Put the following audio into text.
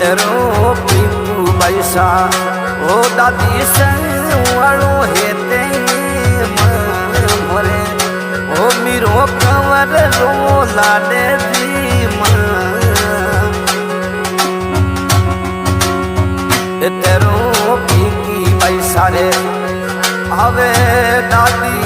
तेरो पीकू बैसा ओ दादी संग वालो हेते मोरे ओ मीरो कंवर रो लाडे दी तेरो पीकी बैसा रे हवे दादी